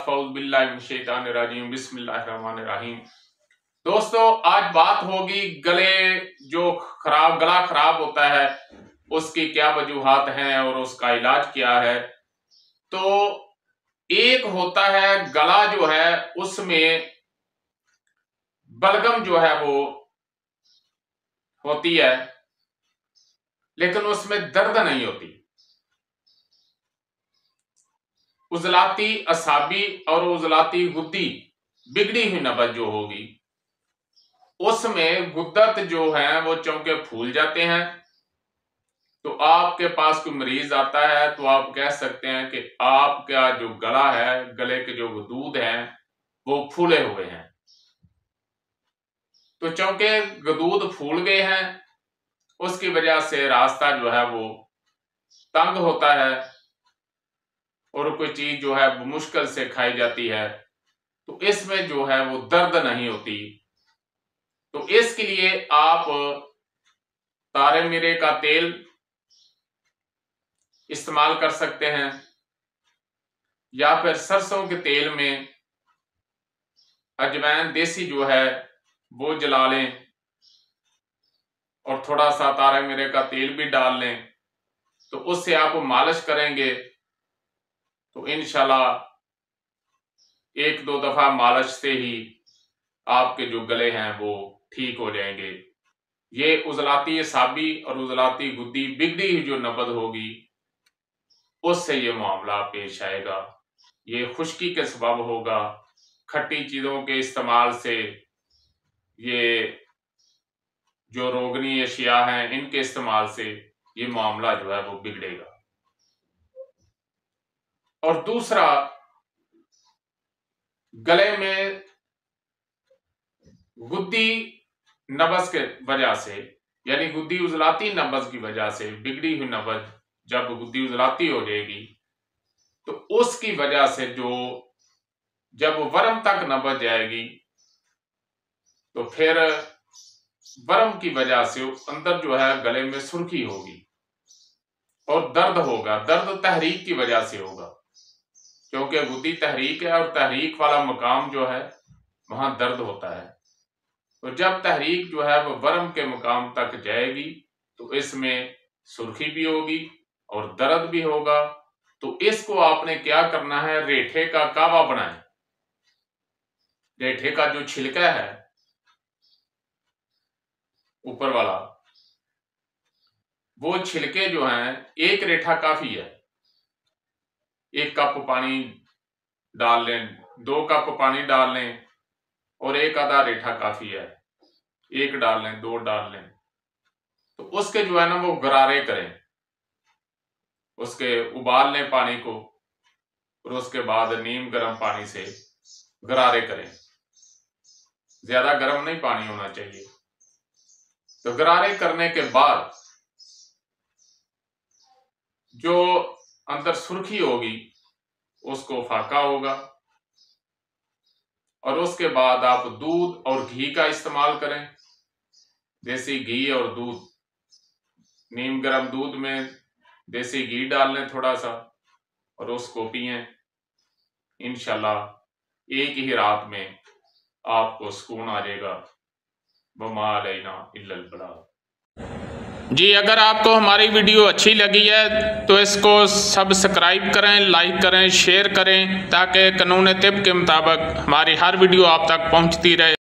औज़ुबिल्लाहिमिनश्शैतानिर्रजीम बिस्मिल्लाहिर्रहमानिर्रहीम। दोस्तों, आज बात होगी गला खराब होता है उसकी क्या वजूहात हैं और उसका इलाज क्या है। तो एक होता है गला जो है उसमें बलगम जो है वो होती है लेकिन उसमें दर्द नहीं होती। उजलाती असाबी और उजलाती गुद्दी बिगड़ी हुई नब्ज जो होगी उसमें गुद्दत जो है वो चौंके फूल जाते हैं। तो आपके पास कोई मरीज आता है तो आप कह सकते हैं कि आपका जो गला है, गले के जो गदूद हैं वो फूले हुए हैं। तो चौंके गदूद फूल गए हैं, उसकी वजह से रास्ता जो है वो तंग होता है और कोई चीज जो है मुश्किल से खाई जाती है, तो इसमें जो है वो दर्द नहीं होती। तो इसके लिए आप तारे मीरे का तेल इस्तेमाल कर सकते हैं या फिर सरसों के तेल में अजवाइन देसी जो है वो जला लें और थोड़ा सा तारे मीरे का तेल भी डाल लें। तो उससे आप मालिश करेंगे तो इंशाल्लाह एक दो दफा मालिश से ही आपके जो गले हैं वो ठीक हो जाएंगे। ये उजलाती असाबी और उजलाती गुद्दी बिगड़ी हुई जो नब्ज होगी उससे ये मामला पेश आएगा। ये खुश्की के सबब होगा, खट्टी चीजों के इस्तेमाल से, ये जो रोगनी अशिया हैं इनके इस्तेमाल से ये मामला जो है वो बिगड़ेगा। और दूसरा, गले में गुद्दी नब्ज के वजह से यानी गुद्दी उजलाती नब्ज की वजह से, बिगड़ी हुई नब्ज जब गुद्दी उजलाती हो जाएगी तो उसकी वजह से जो जब वर्म तक नब्ज जाएगी तो फिर वर्म की वजह से अंदर जो है गले में सुर्खी होगी और दर्द होगा। दर्द तहरीक की वजह से होगा क्योंकि गुद्दी तहरीक है और तहरीक वाला मकाम जो है वहां दर्द होता है। तो जब तहरीक जो है वो वर्म के मकाम तक जाएगी तो इसमें सुर्खी भी होगी और दर्द भी होगा। तो इसको आपने क्या करना है, रेठे का कावा बनाएं। रेठे का जो छिलका है ऊपर वाला, वो छिलके जो हैं, एक रेठा काफी है। 1 कप पानी डाल लें, 2 कप पानी डाल लें और एक आधा रेठा काफी है। 1 डाल लें, 2 डाल लें। तो उसके जो है ना वो गरारे करें, उसके उबाल लें पानी को और उसके बाद नीम गर्म पानी से गरारे करें। ज्यादा गर्म नहीं पानी होना चाहिए। तो गरारे करने के बाद जो अंदर सुर्खी होगी उसको फाका होगा और उसके बाद आप दूध और घी का इस्तेमाल करें। देसी घी और दूध, नीम गर्म दूध में देसी घी डाल लें थोड़ा सा और उसको पिएं। इंशाल्लाह एक ही रात में आपको सुकून आ जाएगा। वमा अलैना इल्लल बलाग। जी, अगर आपको हमारी वीडियो अच्छी लगी है तो इसको सब्सक्राइब करें, लाइक करें, शेयर करें ताकि कानून तिब के मुताबिक हमारी हर वीडियो आप तक पहुंचती रहे।